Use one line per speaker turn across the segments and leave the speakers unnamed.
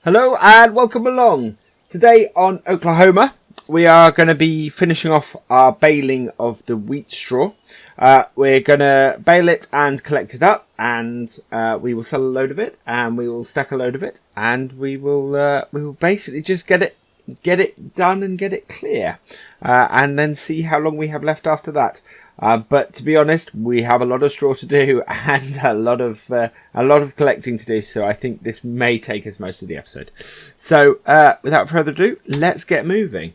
Hello and welcome along. Today on Oklahoma, we are going to be finishing off our baling of the wheat straw. We're going to bale it and collect it up, and we will sell a load of it, and we will stack a load of it, and we will basically just get it done and get it clear, and then see how long we have left after that. But to be honest, we have a lot of straw to do and a lot of collecting to do. So I think this may take us most of the episode. So without further ado, let's get moving.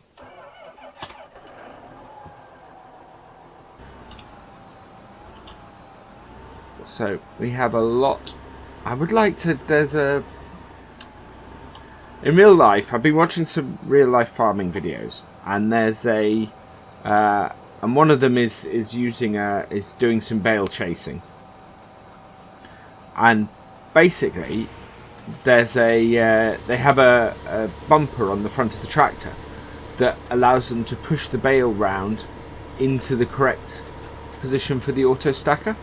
So we have a lot. I would like to. In real life, I've been watching some real life farming videos, and there's a. And one of them is doing some bale chasing, and basically there's they have a bumper on the front of the tractor that allows them to push the bale round into the correct position for the auto stacker.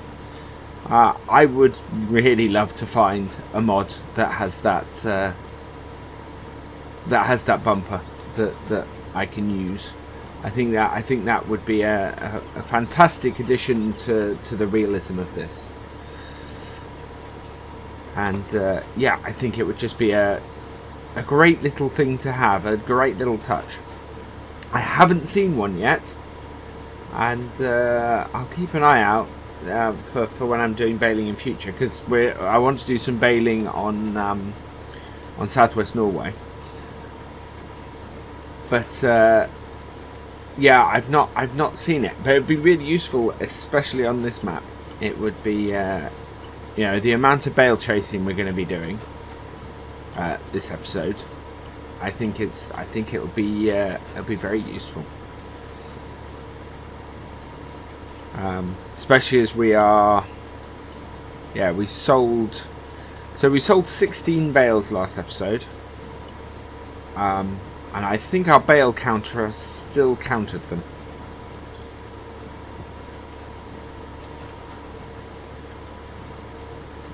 I would really love to find a mod that has that bumper that I can use. I think that would be a fantastic addition to the realism of this, and yeah, I think it would just be a great little thing to have, a great little touch. I haven't seen one yet, and I'll keep an eye out for when I'm doing baling in future, because I want to do some baling on Southwest Norway, but. Yeah, I've not seen it, but it'd be really useful, especially on this map. It would be, the amount of bale chasing we're going to be doing this episode. I think it'll be very useful, especially as we are. Yeah, we sold 16 bales last episode. And I think our bale counter has still counted them.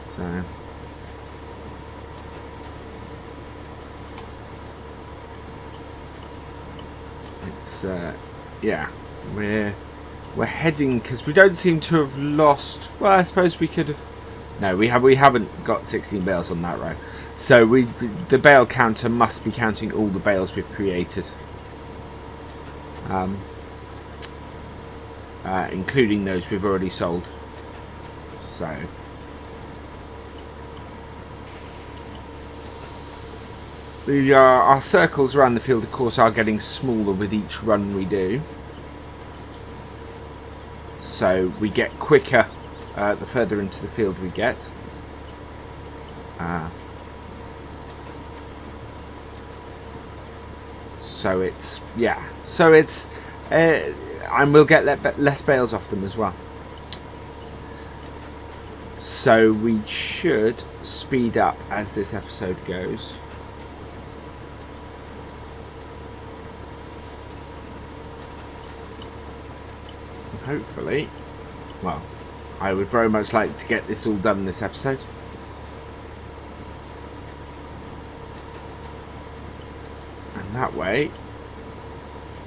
So it's yeah, we're heading, because we don't seem to have lost. Well, I suppose we could have. No, we haven't got 16 bales on that row. So the bale counter must be counting all the bales we've created, including those we've already sold. So our circles around the field, of course, are getting smaller with each run we do. So we get quicker the further into the field we get. So it's and we'll get less bales off them as well. So we should speed up as this episode goes. And hopefully, well, I would very much like to get this all done this episode. That way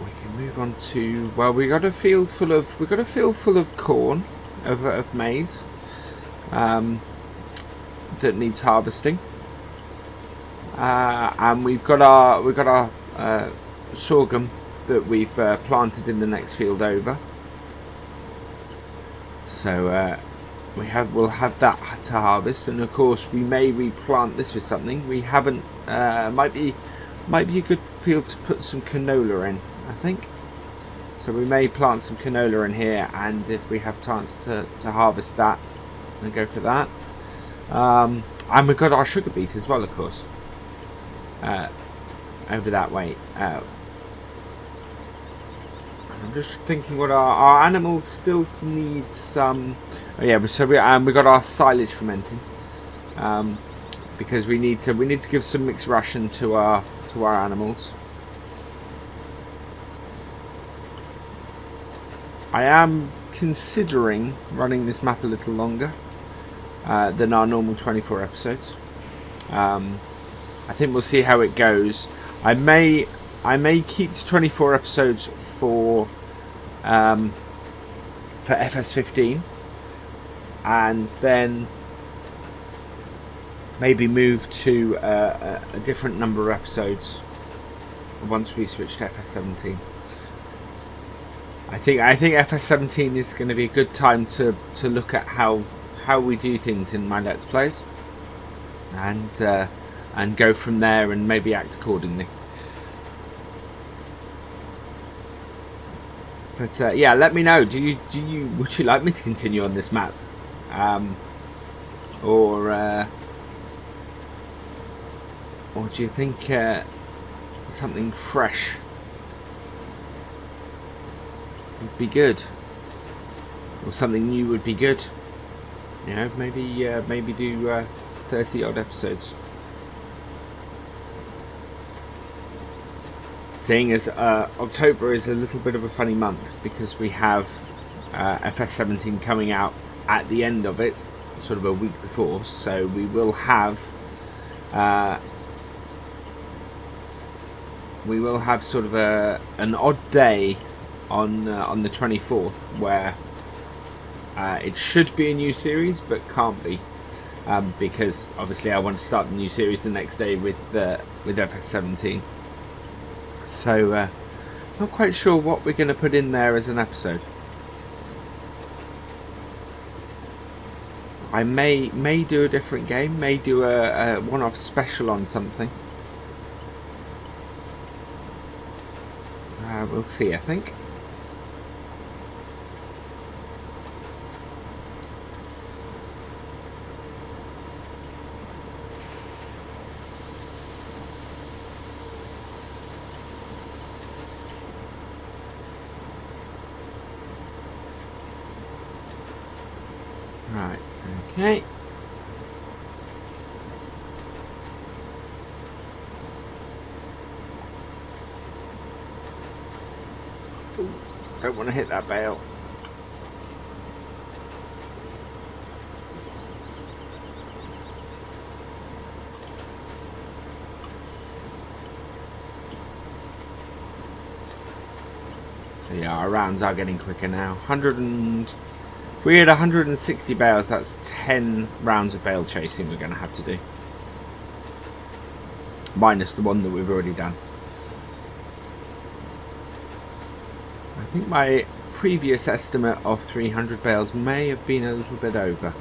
we can move on to, well, we got a field full of corn, of maize, that needs harvesting, and we've got our sorghum that we've planted in the next field over. So we'll have that to harvest, and of course we may replant this with something. We haven't. Might be a good field to put some canola in, I think. So we may plant some canola in here, and if we have time to harvest that, and go for that. And we've got our sugar beet as well, of course, over that way. I'm just thinking what our animals still need some. Oh yeah, so we got our silage fermenting, because we need to give some mixed ration to our animals. I am considering running this map a little longer than our normal 24 episodes. I I think we'll see how it goes. I may keep to 24 episodes for FS15, and then maybe move to a different number of episodes once we switch to FS17. I think FS17 is going to be a good time to look at how we do things in my Let's Plays, and go from there and maybe act accordingly. But yeah, let me know. Would you like me to continue on this map, or do you think something fresh would be good, or something new would be good? You know, maybe do 30 odd episodes. Seeing as October is a little bit of a funny month because we have FS17 coming out at the end of it, sort of a week before, so we will have sort of an odd day on the 24th where it should be a new series but can't be, because obviously I want to start the new series the next day with FS17. So not quite sure what we're going to put in there as an episode. I may do a different game, may do a one-off special on something. We'll see, I think. Right, okay. Ooh, don't want to hit that bale. So yeah, our rounds are getting quicker now. If we had 160 bales, that's 10 rounds of bale chasing we're going to have to do. Minus the one that we've already done. I think my previous estimate of 300 bales may have been a little bit over.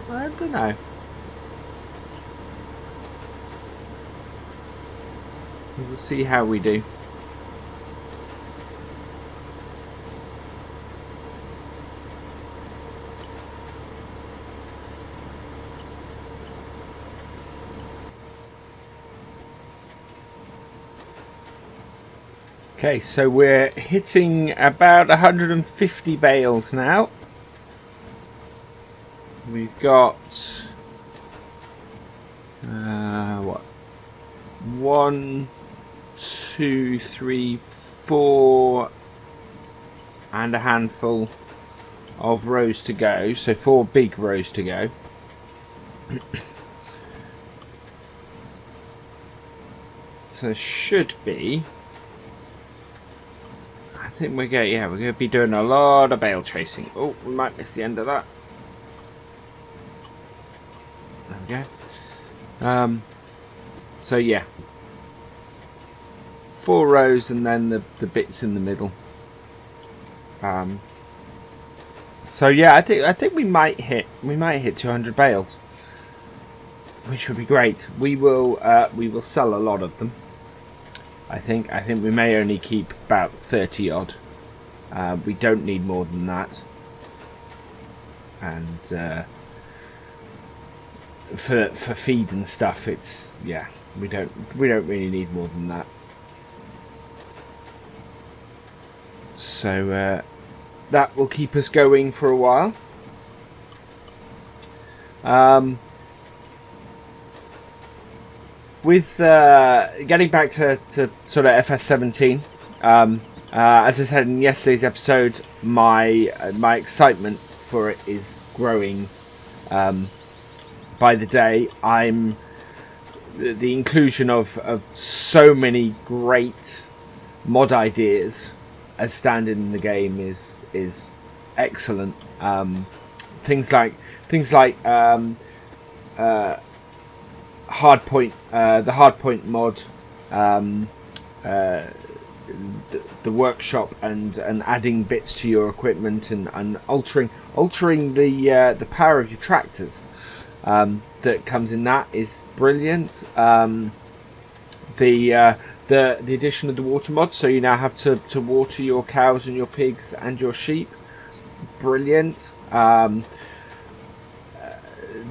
I don't know. We'll see how we do. Okay, so we're hitting about 150 bales now. We've got what? 1, 2, 3, 4, and a handful of rows to go. So 4 big rows to go. So should be. I think we're going to be doing a lot of bale chasing. Oh, we might miss the end of that. There we go. So yeah, 4 rows and then the bits in the middle. So yeah, I think we might hit 200 bales, which would be great. We will sell a lot of them. I think we may only keep about 30 odd. We don't need more than that. And for feed and stuff, it's we don't really need more than that. So that will keep us going for a while. With getting back to sort of FS17, as I said in yesterday's episode, my excitement for it is growing by the day. I'm the inclusion of so many great mod ideas as standard in the game is excellent. Things like hardpoint, the hardpoint mod, the workshop, and adding bits to your equipment, and altering the power of your tractors that comes in, that is brilliant. The addition of the water mod, so you now have to water your cows and your pigs and your sheep, brilliant.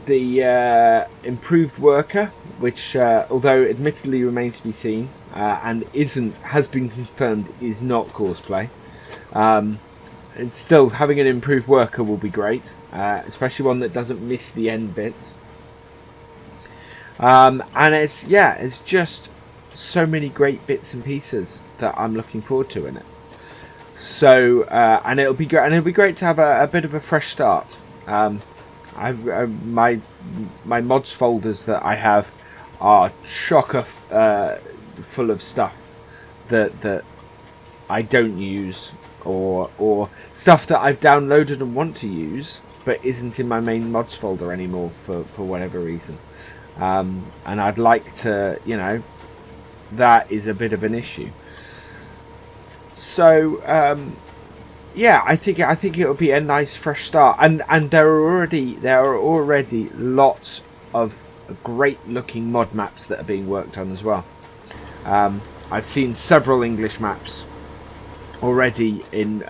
The improved worker, which although admittedly remains to be seen, and has been confirmed is not Courseplay, it's still, having an improved worker will be great, especially one that doesn't miss the end bits. And it's just so many great bits and pieces that I'm looking forward to in it. So and it'll be great to have a bit of a fresh start. My mods folders that I have are chocker full of stuff that I don't use, or stuff that I've downloaded and want to use but isn't in my main mods folder anymore for whatever reason. And I'd like to, that is a bit of an issue. So yeah, I think it'll be a nice fresh start, and there are already lots of great looking mod maps that are being worked on as well. I've seen several English maps already in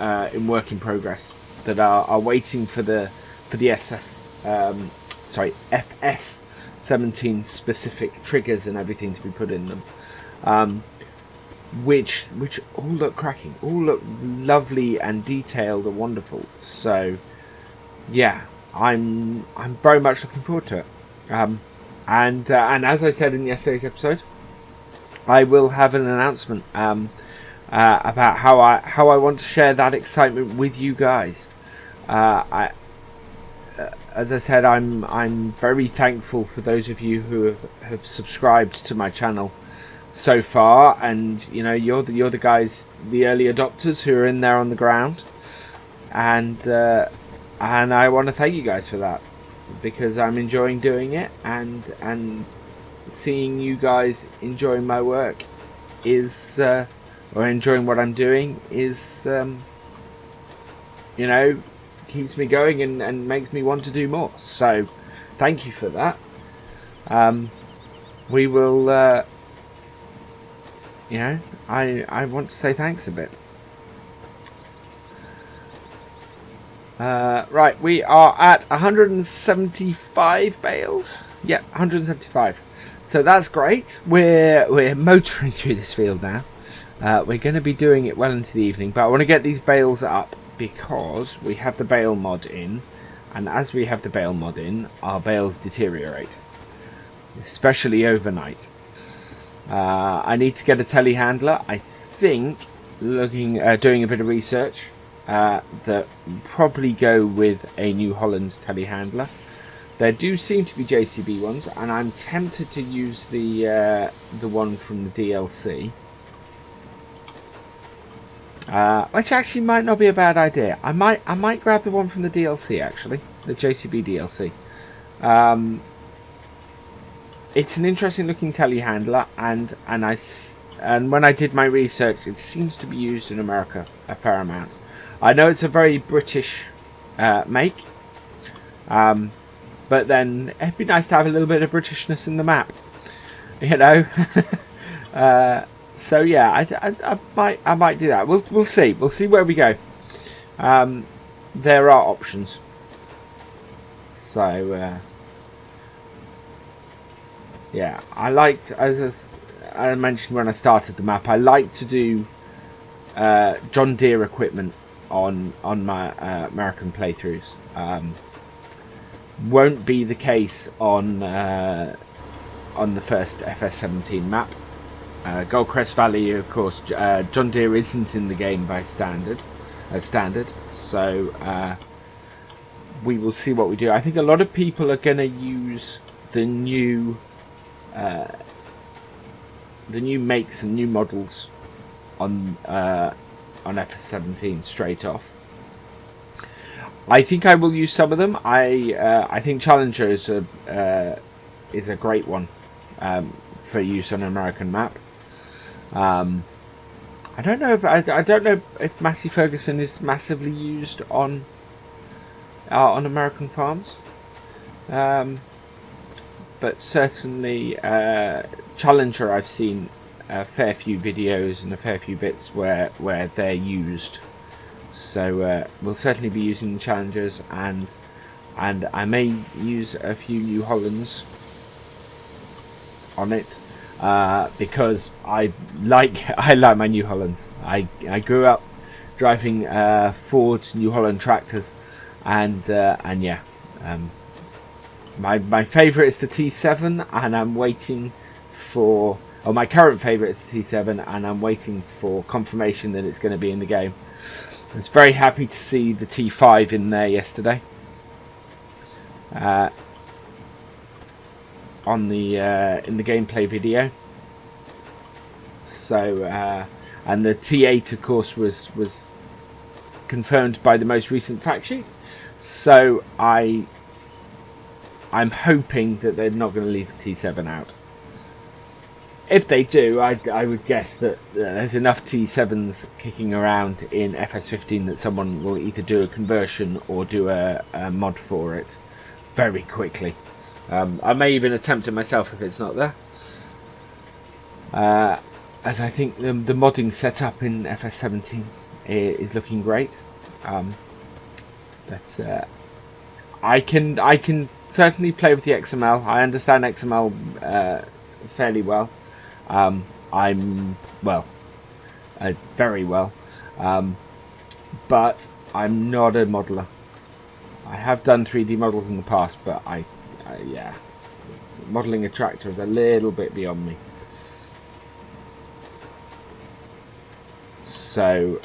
work in progress that are waiting for the FS 17 specific triggers and everything to be put in them. Which all look cracking, all look lovely and detailed and wonderful. So yeah, I'm very much looking forward to it. And as I said in yesterday's episode, I will have an announcement about how I want to share that excitement with you guys. As I said, I'm very thankful for those of you who have subscribed to my channel so far, and you're the guys, the early adopters who are in there on the ground, and I want to thank you guys for that, because I'm enjoying doing it, and seeing you guys enjoying my work is or enjoying what I'm doing is keeps me going and makes me want to do more. So thank you for that. We will I want to say thanks a bit. Right, we are at 175 bales. Yep, 175. So that's great. We're motoring through this field now. We're going to be doing it well into the evening, but I want to get these bales up because we have the bale mod in, and as we have the bale mod in, our bales deteriorate, especially overnight. I need to get a telehandler. I think doing a bit of research that probably go with a New Holland telehandler. There do seem to be JCB ones, and I'm tempted to use the one from the DLC, which actually might not be a bad idea. I might grab the one from the DLC, actually, the JCB DLC. It's an interesting looking telehandler, and when I did my research, it seems to be used in America a fair amount. I know it's a very British make, but then it'd be nice to have a little bit of Britishness in the map, so yeah, I might do that. We'll see. We'll see where we go. There are options. So yeah, I liked, as I mentioned when I started the map, I like to do John Deere equipment on my American playthroughs. Won't be the case on the first FS17 map. Goldcrest Valley, of course, John Deere isn't in the game by standard, so we will see what we do. I think a lot of people are going to use the new the new makes and new models on FS17 straight off. I think I will use some of them. I think Challenger is a great one for use on an American map. I don't know if Massey Ferguson is massively used on American farms, but certainly Challenger I've seen a fair few videos and a fair few bits where they're used. So we'll certainly be using the Challengers, and I may use a few New Hollands on it because I like my New Hollands. I grew up driving Ford New Holland tractors, and yeah, my favourite is the T7, and I'm waiting for. Oh, my current favourite is the T7, and I'm waiting for confirmation that it's going to be in the game. I was very happy to see the T5 in there yesterday. On the in the gameplay video. So and the T8 of course was confirmed by the most recent fact sheet. So I'm hoping that they're not going to leave the T7 out. If they do, I would guess that there's enough T7s kicking around in FS15 that someone will either do a conversion or do a mod for it very quickly. I may even attempt it myself if it's not there. As I think the modding setup in FS17 is looking great. But I can certainly play with the XML. I understand XML fairly well. Very well, but I'm not a modeler. I have done 3D models in the past, but yeah, modeling a tractor is a little bit beyond me. So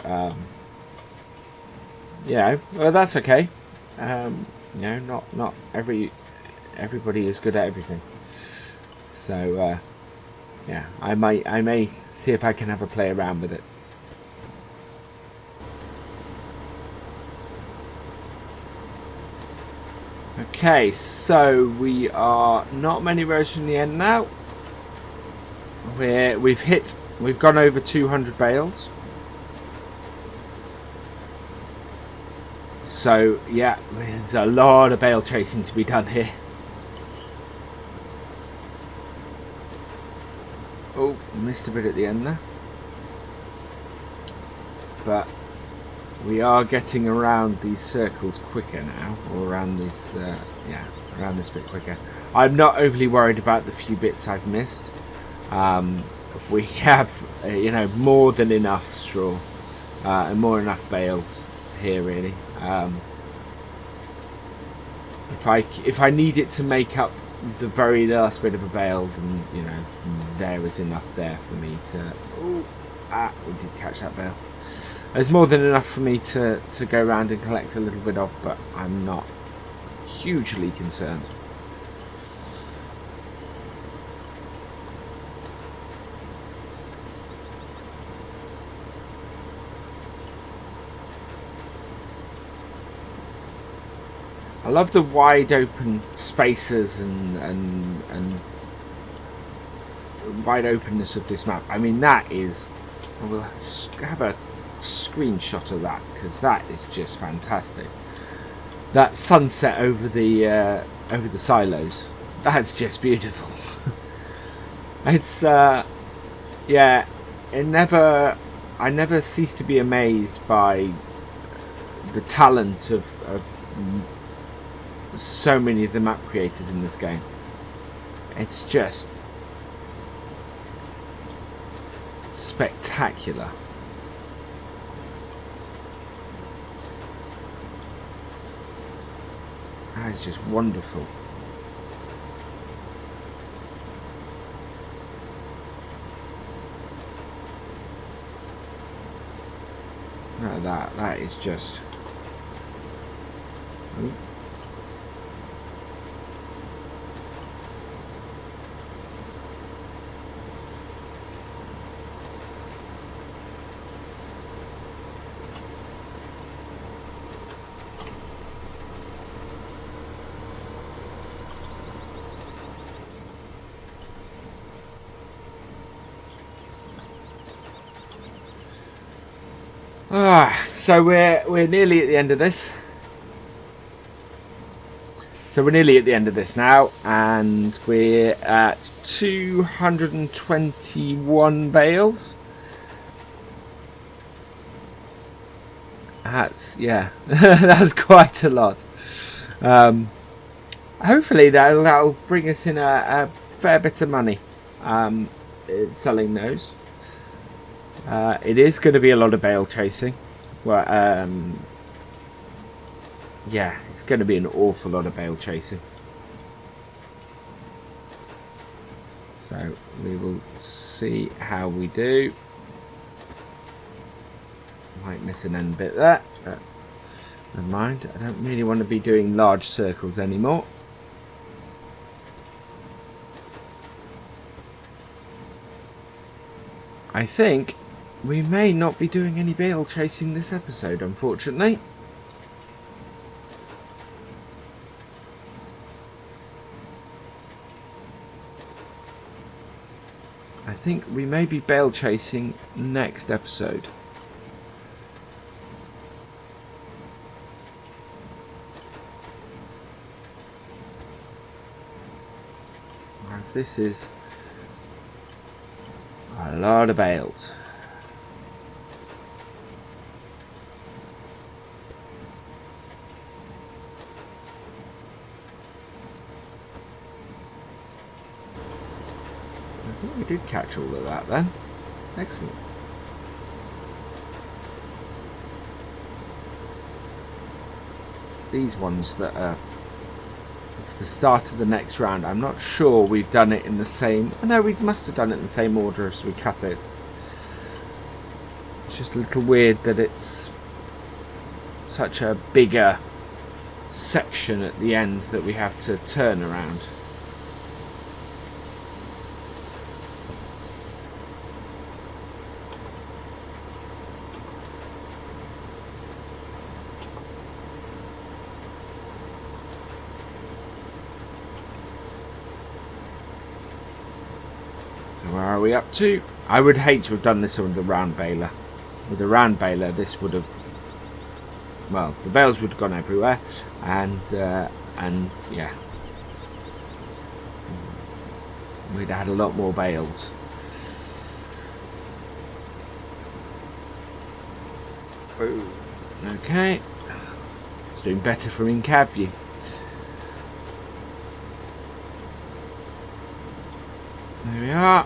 yeah, well, that's okay. You know, not everybody is good at everything. So yeah, I may see if I can have a play around with it. Okay, so we are not many rows from the end now. We've gone over 200 bales. So yeah, there's a lot of bale chasing to be done here. Oh, missed a bit at the end there. But we are getting around these circles quicker now, or around this, yeah, around this bit quicker. I'm not overly worried about the few bits I've missed. We have, you know, more than enough straw and more than enough bales here, really. If I need it to make up the very last bit of a bale, then you know there is enough there for me to. Oh, we did catch that bale. There's more than enough for me to go around and collect a little bit of, but I'm not hugely concerned. I love the wide open spaces and wide openness of this map. I mean, that is. We'll have a screenshot of that because that is just fantastic. That sunset over the silos. That's just beautiful. It's yeah. I never cease to be amazed by the talent of so many of the map creators in this game. It's just spectacular. That is just wonderful. No, that is just. Ooh. So we're nearly at the end of this. So we're nearly at the end of this now, and we're at 221 bales. That's, yeah, that's quite a lot. Hopefully that'll bring us in a fair bit of money selling those. It is going to be a lot of bale chasing. Well, yeah, it's going to be an awful lot of bale chasing. So we will see how we do. Might miss an end bit there, but never mind. I don't really want to be doing large circles anymore. I think we may not be doing any bale chasing this episode, unfortunately. I think we may be bale chasing next episode. As this is a lot of bales. I think we did catch all of that then. Excellent. It's these ones that are... It's the start of the next round. I'm not sure we've done it in the same... No, we must have done it in the same order as we cut it. It's just a little weird that it's such a bigger section at the end that we have to turn around. Where are we up to? I would hate to have done this with the round baler. With the round baler, this would have... Well, the bales would have gone everywhere. And yeah. We'd have had a lot more bales. Ooh, okay. It's doing better from in cab view. There we are.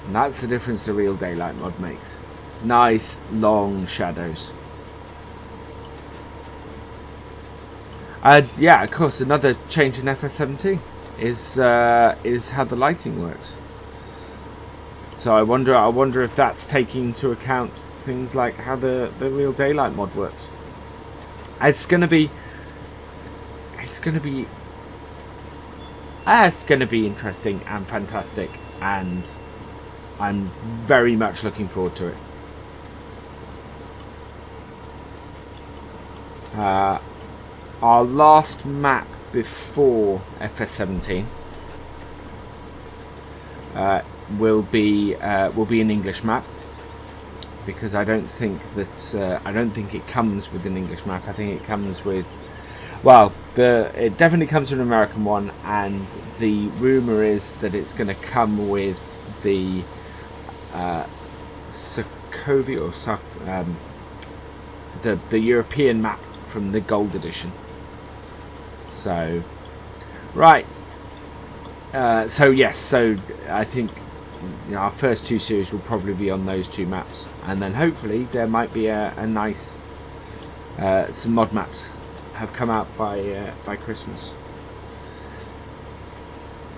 And that's the difference the real daylight mod makes. Nice long shadows. Yeah, of course, another change in FS17 is how the lighting works. So I wonder if that's taking into account things like how the real daylight mod works. It's gonna be interesting and fantastic, and I'm very much looking forward to it. Our last map before FS17 will be an English map, because I don't think it comes with an English map. I think it comes with, well, it definitely comes with an American one, and the rumor is that it's going to come with the Sokovia or the European map from the Gold Edition. So, right. So yes, so I think our first two series will probably be on those two maps, and then hopefully there might be a nice some mod maps have come out by Christmas.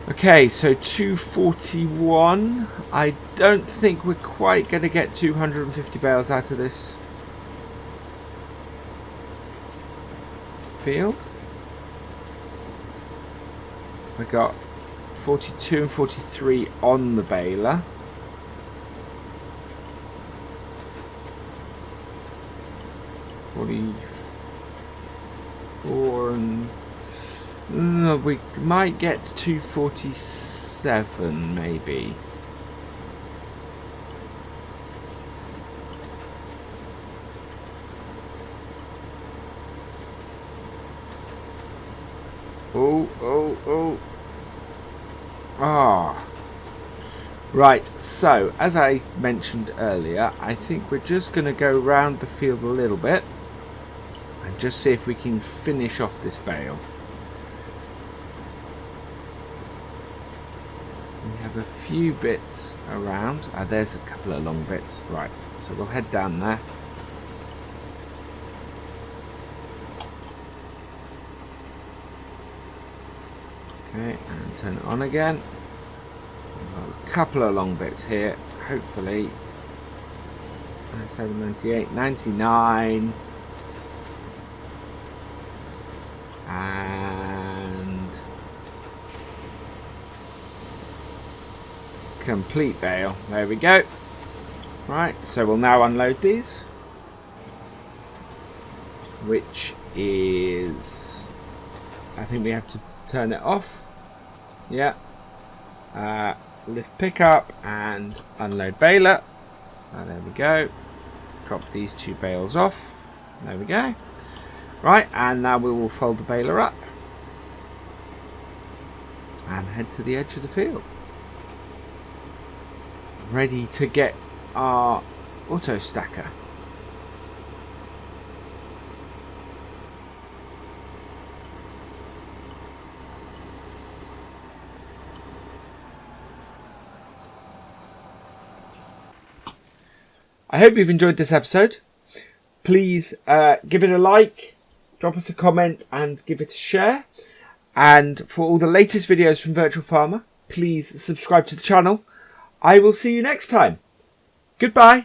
Okay, so 241. I don't think we're quite going to get 250 bales out of this field. We got 42 and 43 on the baler. 44 and we might get to 247 maybe. Oh. Ah. Right, so as I mentioned earlier, I think we're just going to go round the field a little bit and just see if we can finish off this bale. We have a few bits around. There's a couple of long bits. Right, so we'll head down there. Okay, and turn it on again. A couple of long bits here, hopefully. 97, 98, 99. And complete bale. There we go. Right, so we'll now unload these. Which is... I think we have to turn it off. Yeah. Lift pickup and unload baler. So there we go. Drop these two bales off. There we go. Right, and now we will fold the baler up and head to the edge of the field. Ready to get our auto stacker. I hope you've enjoyed this episode. Please give it a like, drop us a comment and give it a share. And for all the latest videos from Virtual Farmer, please subscribe to the channel. I will see you next time. Goodbye.